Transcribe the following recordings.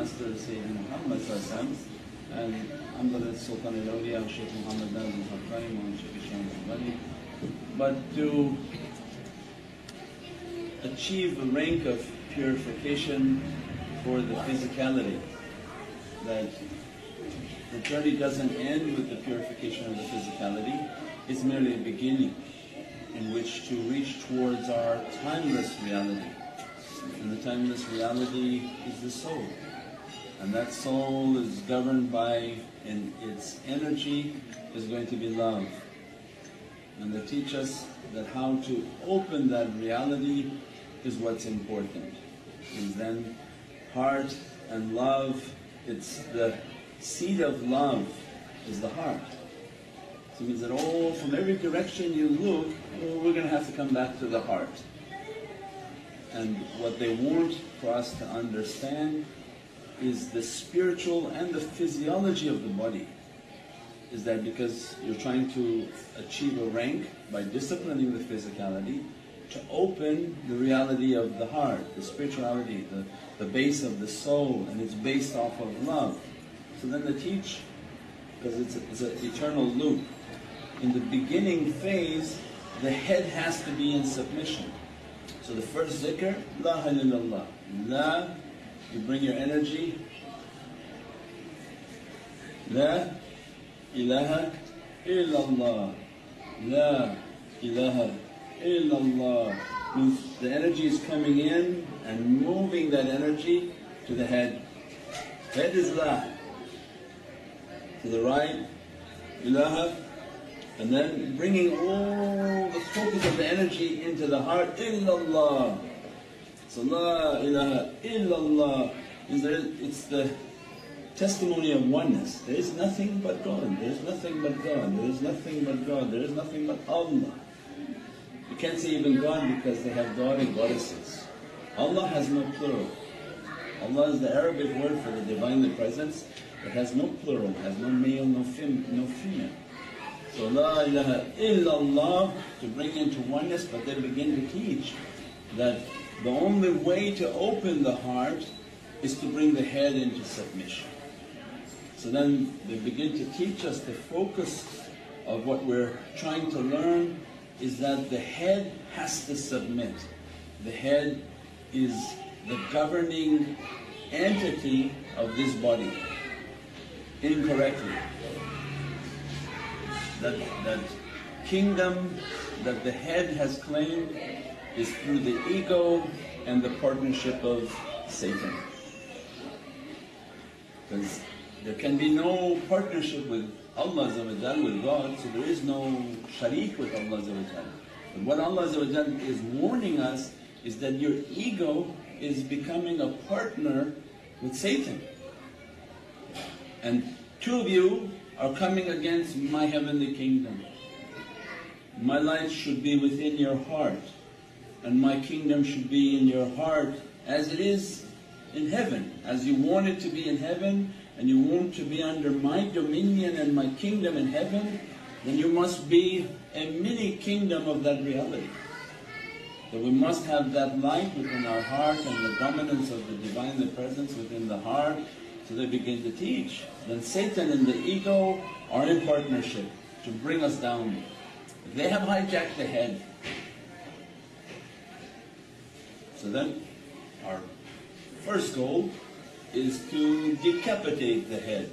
Master Sayyidina Muhammad and Hamdulillah Sultan al-Awliya Shaykh Muhammad Nazim Haqqani and Shaykh Isham al-Bani. But to achieve a rank of purification for the physicality, that the journey doesn't end with the purification of the physicality, it's merely a beginning in which to reach towards our timeless reality. And the timeless reality is the soul, and that soul is governed by, and its energy is going to be love. And they teach us that how to open that reality is what's important. And then heart and love, it's the seed of love is the heart. So it means that from every direction you look, we're going to have to come back to the heart. And what they want for us to understand is the spiritual and the physiology of the body. Is that because you're trying to achieve a rank by disciplining the physicality to open the reality of the heart, the spirituality, the base of the soul, and it's based off of love. So then they teach, because it's an eternal loop. In the beginning phase, the head has to be in submission. So the first zikr, La ilaha illallah. La, you bring your energy, La ilaha illallah. La ilaha illallah. Means the energy is coming in and moving that energy to the head. Head is La. To the right, ilaha, and then bringing all the focus of the energy into the heart, illallah. So La ilaha illallah means it's the testimony of oneness. There is nothing but God, there is nothing but God, there is nothing but God, there is nothing but Allah. You can't say even God because they have God and goddesses. Allah has no plural. Allah is the Arabic word for the Divinely Presence. It has no plural, has no male, no female. So La ilaha illallah to bring into oneness, but they begin to teach that the only way to open the heart is to bring the head into submission. So then they begin to teach us the focus of what we're trying to learn is that the head has to submit. The head is the governing entity of this body. Incorrectly. That kingdom that the head has claimed is through the ego and the partnership of Satan. Because there can be no partnership with Allah with God, so there is no shareek with Allah. But what Allah is warning us is that your ego is becoming a partner with Satan. And two of you are coming against my heavenly kingdom. My light should be within your heart, and my kingdom should be in your heart as it is in heaven. As you want it to be in heaven and you want to be under my dominion and my kingdom in heaven, then you must be a mini kingdom of that reality. So we must have that light within our heart and the dominance of the Divinely Presence within the heart. So they begin to teach. Then Satan and the ego are in partnership to bring us down. They have hijacked the head. So then our first goal is to decapitate the head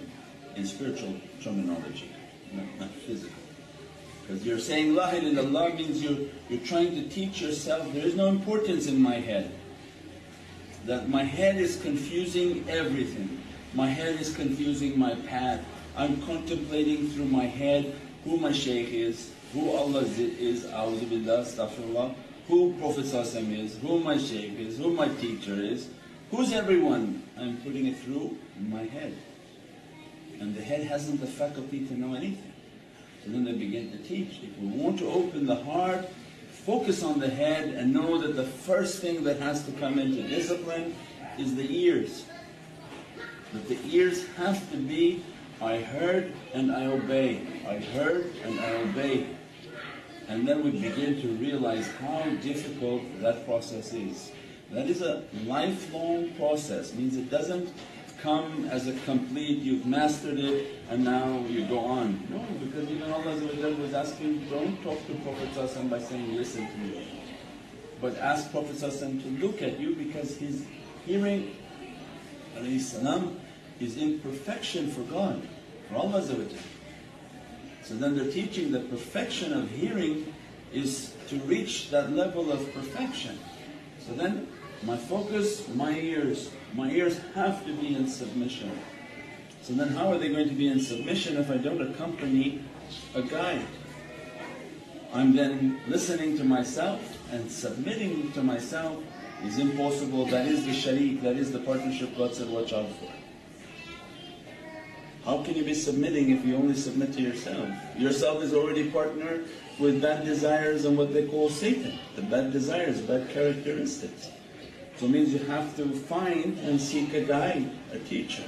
in spiritual terminology, not physical. Because you're saying La ilaha illallah means you're trying to teach yourself, there is no importance in my head. That my head is confusing everything. My head is confusing my path. I'm contemplating through my head who my shaykh is, who Allah is, a'udhu billah, astaghfirullah, who Prophet is, who my shaykh is, who my teacher is, who's everyone. I'm putting it through my head. And the head hasn't the faculty to know anything. So then they begin to teach, if we want to open the heart, focus on the head and know that the first thing that has to come into discipline is the ears. That the ears have to be, I heard and I obey, I heard and I obey. And then we begin to realize how difficult that process is. That is a lifelong process, means it doesn't come as a complete, you've mastered it and now you go on. No, because even Allah was asking, don't talk to Prophet ﷺ by saying, listen to me. But ask Prophet ﷺ to look at you, because his hearing alayhi salam is in perfection for God, for Allah. So then they're teaching the perfection of hearing is to reach that level of perfection. So then my focus, my ears have to be in submission. So then how are they going to be in submission if I don't accompany a guide? I'm then listening to myself and submitting to myself is impossible. That is the sharik, that is the partnership God said, watch out for. How can you be submitting if you only submit to yourself? Yourself is already partnered with bad desires and what they call Satan, the bad desires, bad characteristics. So it means you have to find and seek a guide, a teacher.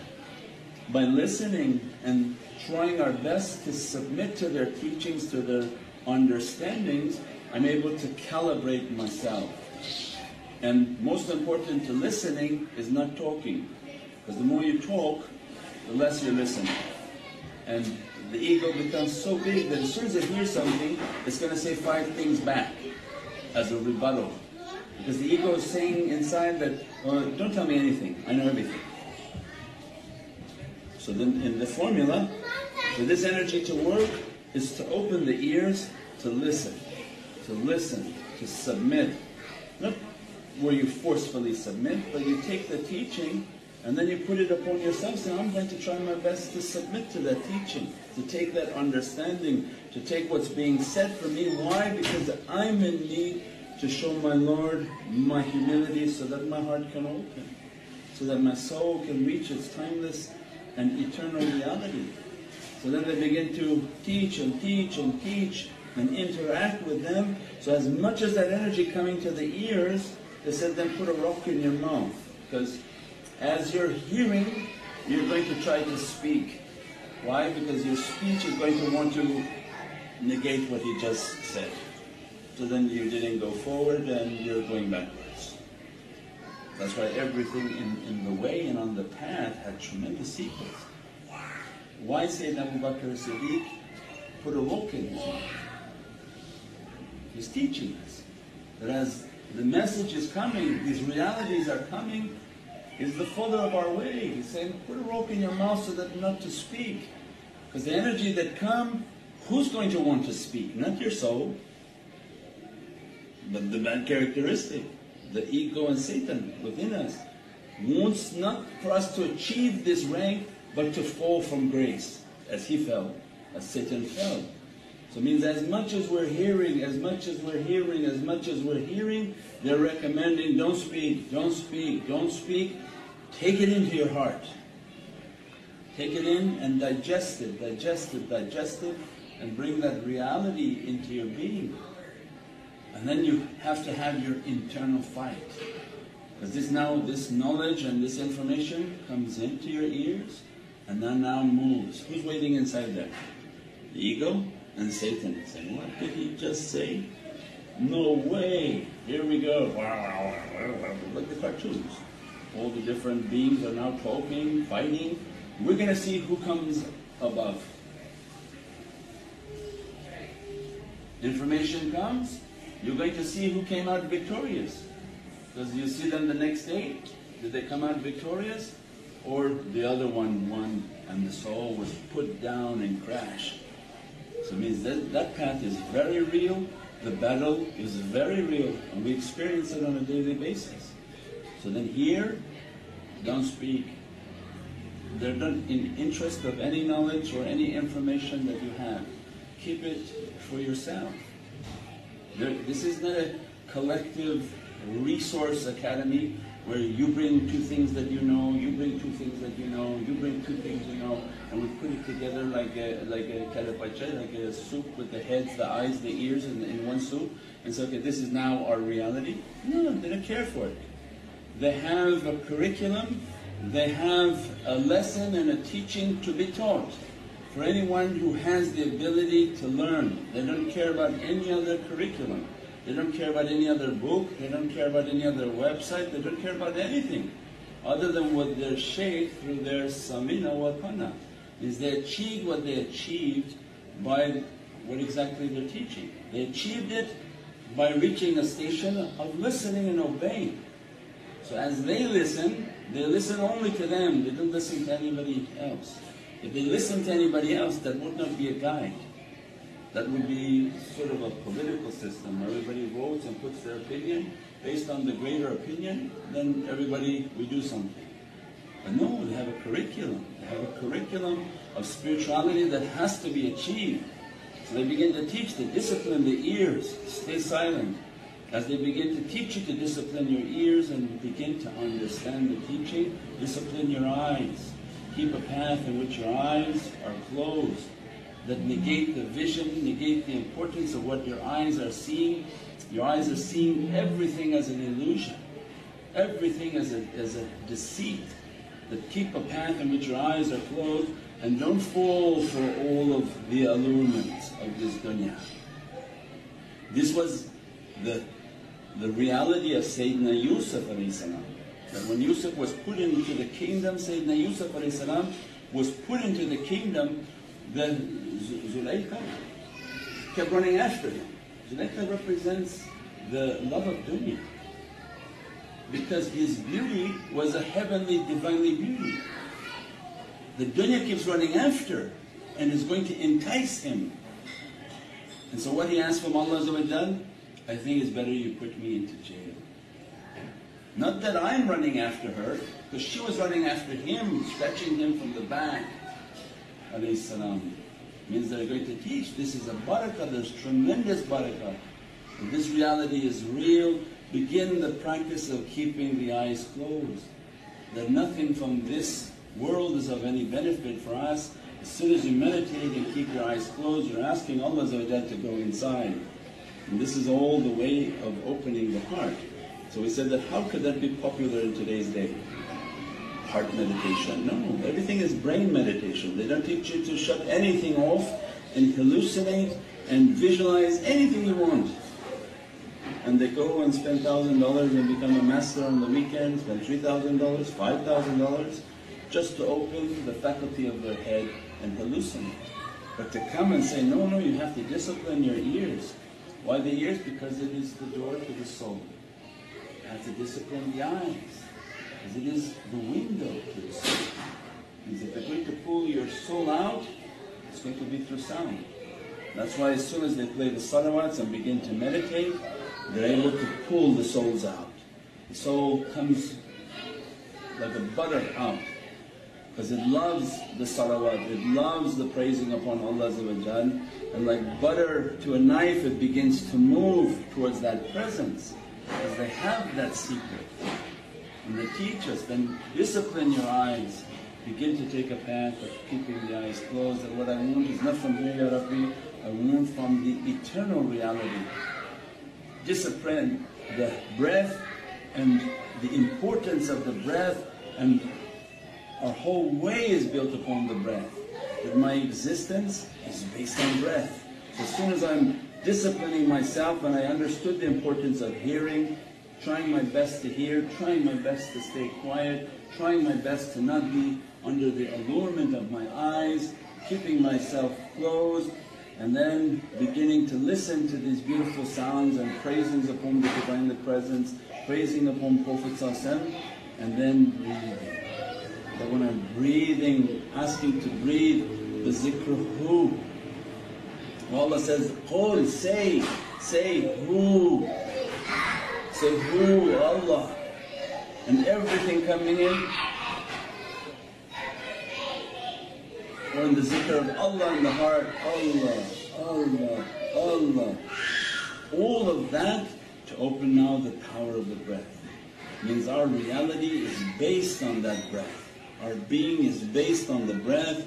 By listening and trying our best to submit to their teachings, to their understandings, I'm able to calibrate myself. And most important to listening is not talking, because the more you talk, the less you listen. And the ego becomes so big that as soon as it hears something, it's going to say 5 things back as a rebuttal. Because the ego is saying inside that, oh, don't tell me anything, I know everything. So then in the formula, for this energy to work is to open the ears to listen, to submit. Not where you forcefully submit, but you take the teaching and then you put it upon yourself, saying, I'm going to try my best to submit to that teaching, to take that understanding, to take what's being said for me. Why? Because I'm in need to show my Lord my humility so that my heart can open, so that my soul can reach its timeless and eternal reality. So then they begin to teach and teach and teach and interact with them. So as much as that energy coming to the ears, they said then put a rock in your mouth, because as you're hearing, you're going to try to speak. Why? Because your speech is going to want to negate what he just said. So then you didn't go forward and you're going backwards. That's why everything in the way and on the path had tremendous secrets. Why Sayyidina Abu Bakr as-Siddiq put a rock in his mouth? He's teaching us that as the message is coming, these realities are coming, is the father of our way. He's saying, put a rope in your mouth so that not to speak. Because the energy that come, who's going to want to speak? Not your soul, but the bad characteristic, the ego and Satan within us. Wants not for us to achieve this rank, but to fall from grace, as he fell, as Satan fell. So it means as much as we're hearing, they're recommending, don't speak, don't speak, don't speak. Take it into your heart. Take it in and digest it, and bring that reality into your being. And then you have to have your internal fight. Because this knowledge and this information comes into your ears and then now moves. Who's waiting inside there? The ego and Satan saying, what did he just say? No way! Here we go. Like the cartoons. All the different beings are now talking, fighting. We're going to see who comes above. Information comes, you're going to see who came out victorious. Because you see them the next day, did they come out victorious? Or the other one won and the soul was put down and crashed. So it means that path is very real, the battle is very real, and we experience it on a daily basis. So then here, don't speak. They're not in interest of any knowledge or any information that you have. Keep it for yourself. This is not a collective resource academy where you bring 2 things that you know, you bring 2 things that you know, you bring 2 things you know, and we put it together like a kalapacha, like a soup with the heads, the eyes, the ears in one soup, and say, okay, this is now our reality. No, they don't care for it. They have a curriculum, they have a lesson and a teaching to be taught for anyone who has the ability to learn. They don't care about any other curriculum. They don't care about any other book, they don't care about any other website, they don't care about anything. other than what their shaykh through their samina wa kana. Is they achieved what they achieved by what exactly they're teaching. They achieved it by reaching a station of listening and obeying. So as they listen only to them, they don't listen to anybody else. If they listen to anybody else, that would not be a guide. That would be sort of a political system where everybody votes and puts their opinion. Based on the greater opinion, then everybody, we do something. But no, they have a curriculum. They have a curriculum of spirituality that has to be achieved. So they begin to teach to discipline the ears, stay silent. As they begin to teach you to discipline your ears and begin to understand the teaching, discipline your eyes. Keep a path in which your eyes are closed, that negate the vision, negate the importance of what your eyes are seeing. Your eyes are seeing everything as an illusion, everything as a deceit. That keep a path in which your eyes are closed and don't fall for all of the allurements of this dunya. This was the reality of Sayyidina Yusuf alayhi salam. That when Yusuf was put into the kingdom, Sayyidina Yusuf alayhi salam was put into the kingdom, then Zulaykha kept running after him. Zulaykha represents the love of dunya, because his beauty was a heavenly, divinely beauty. The dunya keeps running after and is going to entice him. And so what he asked from Allah, I think it's better you put me into jail. Not that I'm running after her, because she was running after him, stretching him from the back. Alayhi salam. Means they're going to teach, this is a barakah, there's tremendous barakah. If this reality is real, begin the practice of keeping the eyes closed. That nothing from this world is of any benefit for us. As soon as you meditate and keep your eyes closed, you're asking Allah to go inside. And this is all the way of opening the heart. So we said that how could that be popular in today's day? Heart meditation. No, everything is brain meditation. They don't teach you to shut anything off and hallucinate and visualize anything you want. And they go and spend $1,000 and become a master on the weekend, spend $3,000, $5,000 just to open the faculty of their head and hallucinate. But to come and say, no, no, you have to discipline your ears. Why the ears? Because it is the door to the soul. You have to discipline the eyes, because it is the window to the soul. Because if they're going to pull your soul out, it's going to be through sound. That's why as soon as they play the salawats and begin to meditate, they're able to pull the souls out. The soul comes like a butter out, because it loves the salawat, it loves the praising upon Allah, and like butter to a knife, it begins to move towards that presence, because they have that secret. And they teach us, then discipline your eyes, begin to take a path of keeping the eyes closed. And what I want is not from here, Ya Rabbi, I want from the eternal reality. Discipline the breath and the importance of the breath, and our whole way is built upon the breath. That my existence is based on breath. So as soon as I'm disciplining myself and I understood the importance of hearing, trying my best to hear, trying my best to stay quiet, trying my best to not be under the allurement of my eyes, keeping myself closed, and then beginning to listen to these beautiful sounds and praisings upon the Divinely Presence, praising upon Prophet and then breathing. But when I'm breathing, asking to breathe, the zikr who? Allah says, Qul, say who? Say who? Allah. And everything coming in, when the zikr of Allah in the heart, Allah, Allah, Allah. All of that to open now the power of the breath. Means our reality is based on that breath. Our being is based on the breath.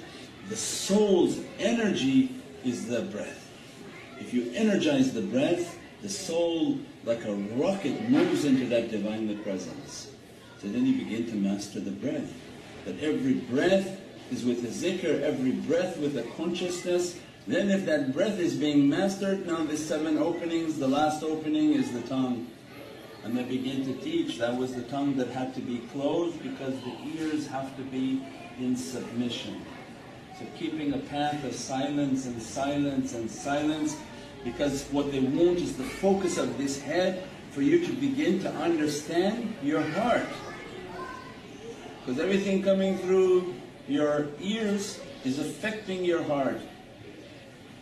The soul's energy is the breath. If you energize the breath, the soul like a rocket moves into that Divinely Presence. So then you begin to master the breath. That every breath is with a zikr, every breath with a consciousness. Then if that breath is being mastered, now the 7 openings, the last opening is the tongue. and they begin to teach. That was the tongue that had to be closed because the ears have to be in submission. So keeping a path of silence and silence and silence, because what they want is the focus of this head for you to begin to understand your heart. Because everything coming through your ears is affecting your heart.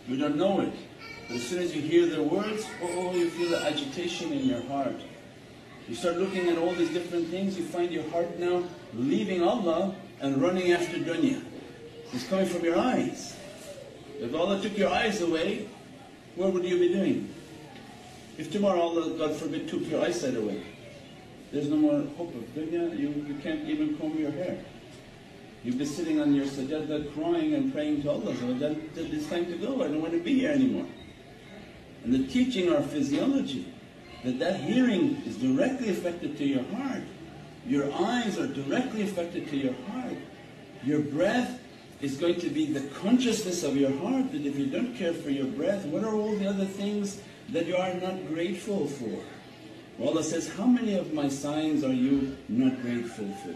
You don't know it, but as soon as you hear their words, oh, you feel the agitation in your heart. You start looking at all these different things, you find your heart now leaving Allah and running after dunya. It's coming from your eyes. If Allah took your eyes away, what would you be doing? If tomorrow Allah, God forbid, took your eyesight away, there's no more hope of dunya, you can't even comb your hair. You'll be sitting on your sajada crying and praying to Allah, it's time to go, I don't want to be here anymore. And the teaching our physiology, that hearing is directly affected to your heart. Your eyes are directly affected to your heart. Your breath is going to be the consciousness of your heart, that if you don't care for your breath, what are all the other things that you are not grateful for? Allah says, how many of my signs are you not grateful for?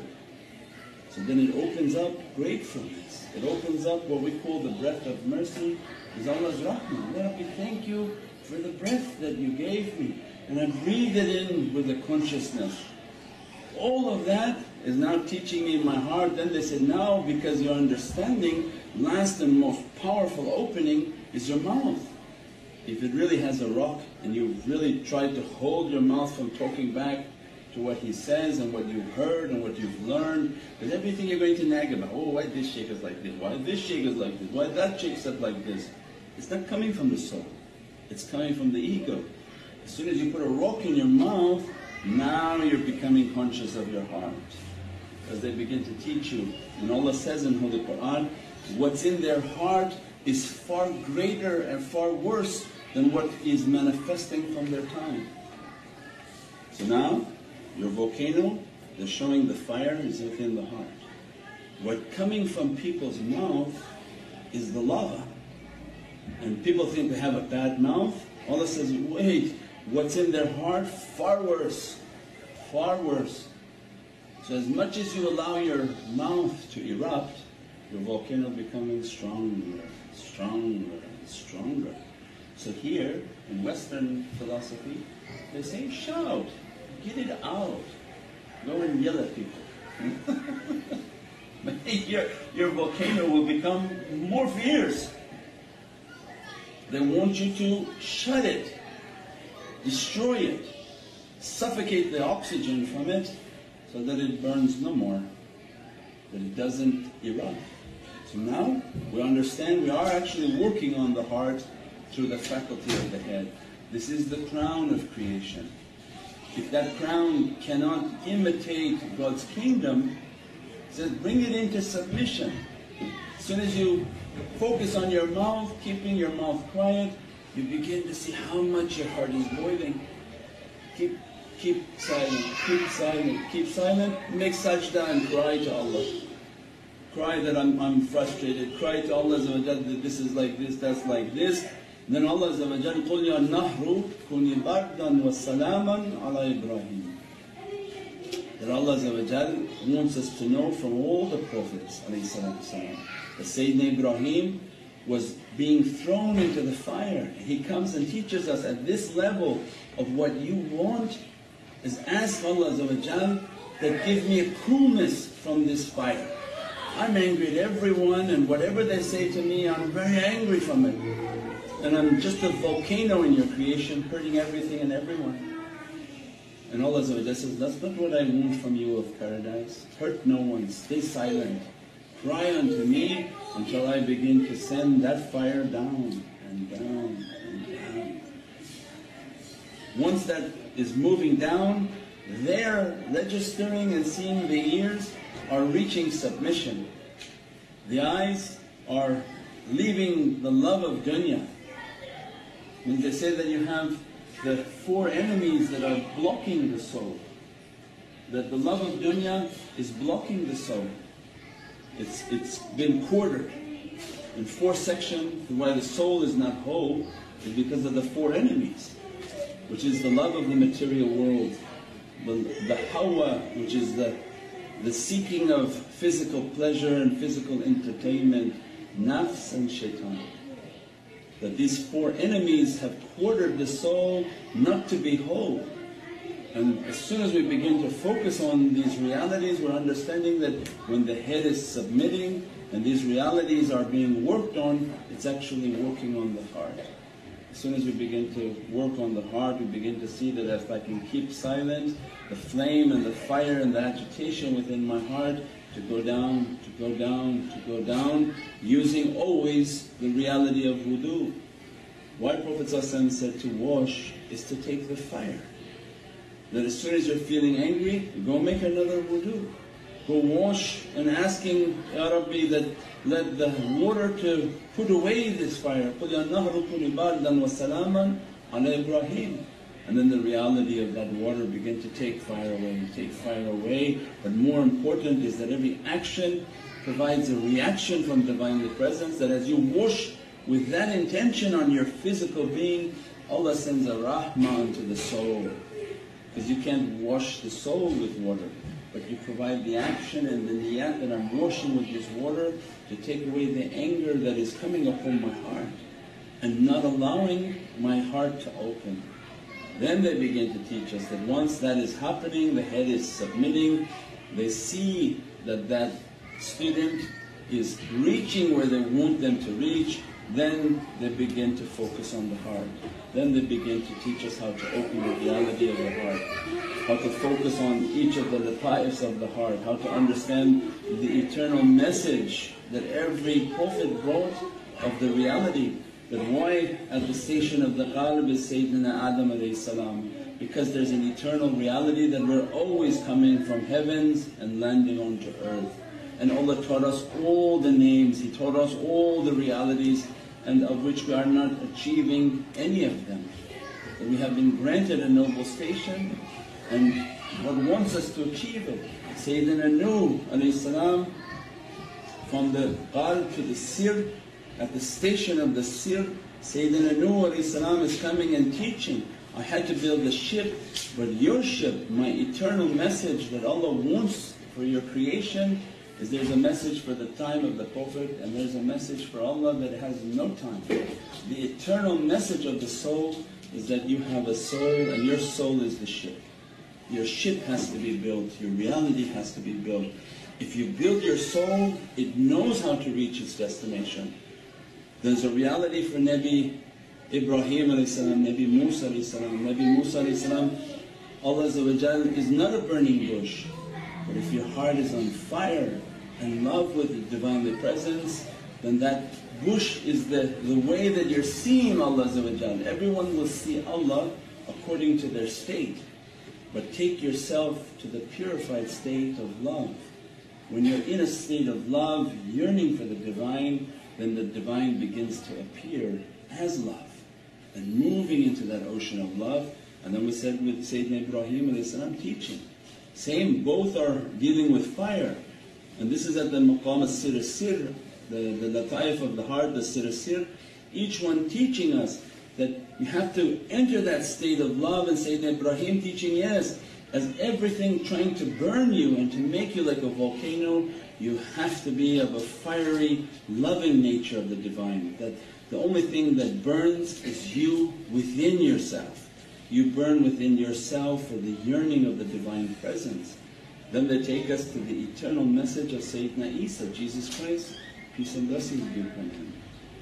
So then it opens up gratefulness. It opens up what we call the breath of mercy, is Allah's rahmah. Ya Rabbi, thank you for the breath that you gave me, and I breathe it in with the consciousness. All of that is now teaching me in my heart. Then they said, now because you're understanding, last and most powerful opening is your mouth. If it really has a rock and you've really tried to hold your mouth from talking back to what he says and what you've heard and what you've learned, because everything you're going to nag about, oh why this shaykh is like this, why this shaykh is like this, why that shaykh said like this. It's not coming from the soul, it's coming from the ego. As soon as you put a rock in your mouth, now you're becoming conscious of your heart, because they begin to teach you. And Allah says in Holy Qur'an, what's in their heart is far greater and far worse than what is manifesting from their tongue. So now your volcano, they're showing the fire is within the heart. What coming from people's mouth is the lava. And people think they have a bad mouth. Allah says, wait, what's in their heart far worse, far worse. So as much as you allow your mouth to erupt, your volcano becoming stronger, stronger, stronger. So here in Western philosophy they say, shout, get it out, go and yell at people. But your volcano will become more fierce. They want you to shut it, destroy it, suffocate the oxygen from it so that it burns no more, that it doesn't erupt. So now we understand we are actually working on the heart through the faculty of the head. This is the crown of creation. If that crown cannot imitate God's kingdom, it says bring it into submission. As soon as you focus on your mouth, keeping your mouth quiet, you begin to see how much your heart is boiling. Keep silent, keep silent, keep silent, make sajda and cry to Allah. Cry that I'm frustrated, cry to Allah that this is like this, that's like this. And then Allah قُلْ يَا النَّهْرُ كُنِي بَرْدًا وَسَلَامًا عَلَى إِبْرَاهِيمَ. That Allah wants us to know from all the Prophets that Sayyidina Ibrahim was being thrown into the fire. He comes and teaches us at this level of what you want is ask Allah that give me a coolness from this fire. I'm angry at everyone and whatever they say to me I'm very angry from it. And I'm just a volcano in your creation hurting everything and everyone. And Allah says, that's not what I want from you of paradise. Hurt no one, stay silent. Cry unto me until I begin to send that fire down and down and down. Once that is moving down, they're registering and seeing, the ears are reaching submission. The eyes are leaving the love of dunya. When they say that you have the 4 enemies that are blocking the soul, that the love of dunya is blocking the soul. It's been quartered in 4 sections. Why the soul is not whole is because of the 4 enemies, which is the love of the material world, the hawa, which is the seeking of physical pleasure and physical entertainment, nafs and shaitan. That these four enemies have quartered the soul not to be whole. And as soon as we begin to focus on these realities, we're understanding that when the head is submitting and these realities are being worked on, it's actually working on the heart. As soon as we begin to work on the heart, we begin to see that if I can keep silent, the flame and the fire and the agitation within my heart to go down, to go down, to go down, using always the reality of wudu. Why Prophet said to wash is to take the fire. That as soon as you're feeling angry, go make another wudu. Go wash and asking, Ya Rabbi, that let the water to put away this fire. قُلْ يَا النَّهْرُ كُنِ بَارْدًا وَسَلَامًا عَلَى إِبْرَاهِيمَ. And then the reality of that water begin to take fire away. But more important is that every action provides a reaction from Divinely Presence, that as you wash with that intention on your physical being, Allah sends a rahmah onto the soul. Because you can't wash the soul with water, but you provide the action and the niyat that I'm washing with this water to take away the anger that is coming upon my heart and not allowing my heart to open. Then they begin to teach us that once that is happening, the head is submitting, they see that that student is reaching where they want them to reach, then they begin to focus on the heart. Then they begin to teach us how to open the reality of the heart, how to focus on each of the lataifs of the heart, how to understand the eternal message that every Prophet brought of the reality. That why at the station of the qalb is Sayyidina Adam alayhi salam? Because there's an eternal reality that we're always coming from heavens and landing onto earth. And Allah taught us all the names, He taught us all the realities, and of which we are not achieving any of them. That we have been granted a noble station and God wants us to achieve it. Sayyidina Nuh alayhi salam, from the qalb to the sir, at the station of the sir, Sayyidina Nuh alayhi salam is coming and teaching, I had to build a ship, but your ship, my eternal message that Allah wants for your creation is there's a message for the time of the Prophet and there's a message for Allah that has no time. The eternal message of the soul is that you have a soul and your soul is the ship. Your ship has to be built, your reality has to be built. If you build your soul, it knows how to reach its destination. There's a reality for Nabi Ibrahim Nabi Musa Nabi Musa Allah is not a burning bush. But if your heart is on fire and love with the Divinely Presence, then that bush is the way that you're seeing Allah. Everyone will see Allah according to their state. But take yourself to the purified state of love. When you're in a state of love, yearning for the Divine, then the Divine begins to appear as love and moving into that ocean of love. And then we said with Sayyidina Ibrahim teaching, same, both are dealing with fire. And this is at the maqam al-sir, the lataif of the heart, the sir, each one teaching us that you have to enter that state of love. And Sayyidina Ibrahim teaching, yes, as everything trying to burn you and to make you like a volcano, you have to be of a fiery, loving nature of the Divine. That the only thing that burns is you within yourself. You burn within yourself for the yearning of the Divine Presence. Then they take us to the eternal message of Sayyidina Isa, Jesus Christ, peace and blessings be upon Him.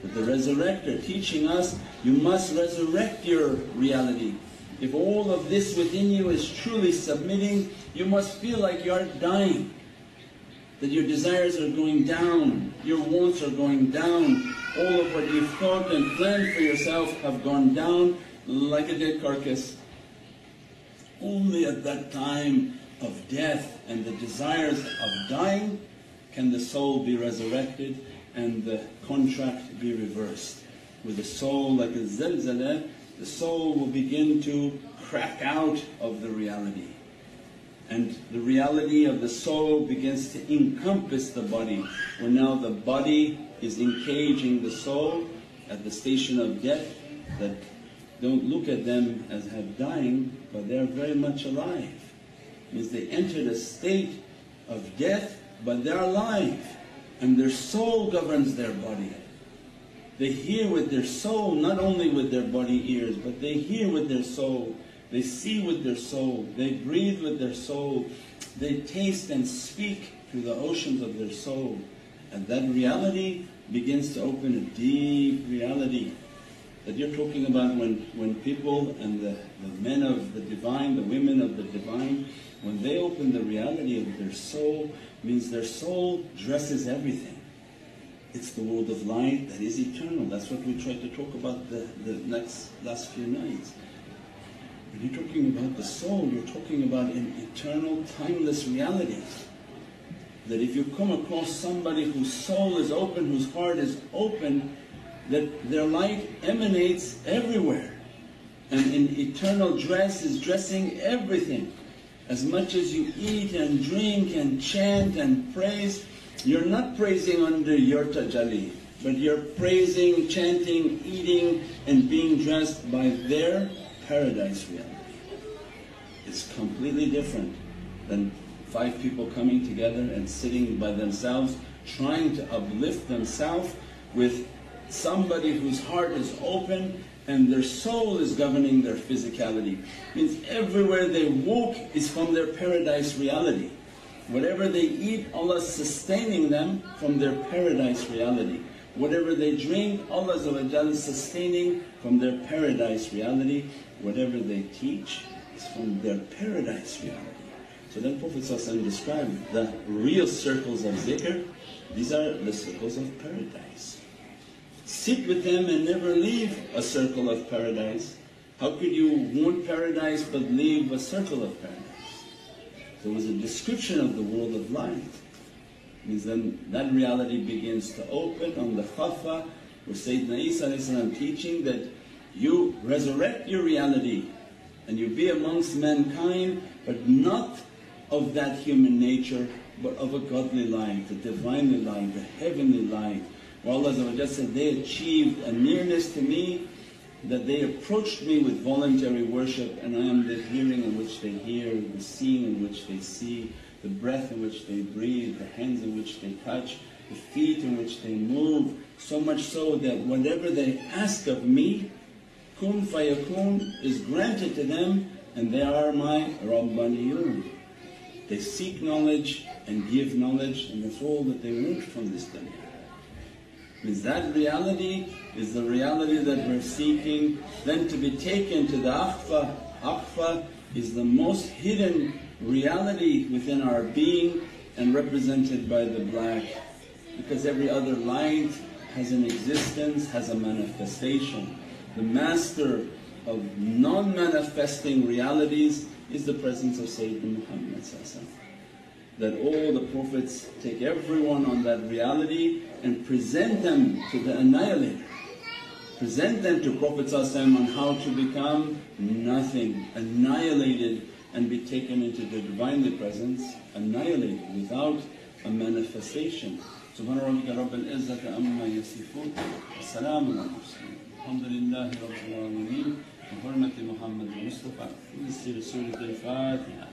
That the Resurrector teaching us, you must resurrect your reality. If all of this within you is truly submitting, you must feel like you are dying. That your desires are going down, your wants are going down, all of what you've thought and planned for yourself have gone down like a dead carcass. Only at that time of death and the desires of dying can the soul be resurrected and the contract be reversed. With the soul like a zalzala, the soul will begin to crack out of the reality. And the reality of the soul begins to encompass the body, where now the body is encaging the soul at the station of death, that don't look at them as have dying, but they are very much alive. Means they entered a state of death, but they're alive, and their soul governs their body. They hear with their soul, not only with their body ears, but they hear with their soul, they see with their soul, they breathe with their soul, they taste and speak through the oceans of their soul. And that reality begins to open a deep reality that you're talking about when people and the men of the Divine, the women of the Divine, when they open the reality of their soul, means their soul dresses everything. It's the world of light that is eternal. That's what we tried to talk about the last few nights. When you're talking about the soul, you're talking about an eternal, timeless reality. That if you come across somebody whose soul is open, whose heart is open, that their light emanates everywhere. And in eternal dress is dressing everything. As much as you eat and drink and chant and praise, you're not praising under your tajalli, but you're praising, chanting, eating and being dressed by their paradise reality. It's completely different than 5 people coming together and sitting by themselves, trying to uplift themselves with somebody whose heart is open and their soul is governing their physicality. Means everywhere they walk is from their paradise reality. Whatever they eat, Allah is sustaining them from their paradise reality. Whatever they drink, Allah is sustaining from their paradise reality. Whatever they teach is from their paradise reality. So then Prophet ﷺ described the real circles of zikr. These are the circles of paradise. Sit with them and never leave a circle of paradise. How could you want paradise but leave a circle of paradise? There was a description of the world of light. Means then that reality begins to open on the Khafa, where Sayyidina Isa teaching that you resurrect your reality and you be amongst mankind, but not of that human nature, but of a godly light, the Divinely light, the heavenly light. Where Allah said, they achieved a nearness to me, that they approached me with voluntary worship, and I am the hearing in which they hear, the seeing in which they see, the breath in which they breathe, the hands in which they touch, the feet in which they move. So much so that whatever they ask of me, kun fayakun, is granted to them, and they are my Rabbaniyun. They seek knowledge and give knowledge, and that's all that they want from this dunya. Means that reality is the reality that we're seeking, then to be taken to the akhfa. Akhfa is the most hidden reality within our being and represented by the black, because every other light has an existence, has a manifestation. The master of non-manifesting realities is the presence of Sayyidina Muhammad. That all the Prophets take everyone on that reality and present them to the annihilator. Present them to Prophet on how to become nothing, annihilated and be taken into the Divinely Presence, annihilated without a manifestation. Subhana rabbika rabbil izzati amma yasifoon wa salaamun ala al-mursaleen. Alhamdulillahi rabbil alameen. Bi hurmati Muhammad Mustafa. Surah Al-Fatiha.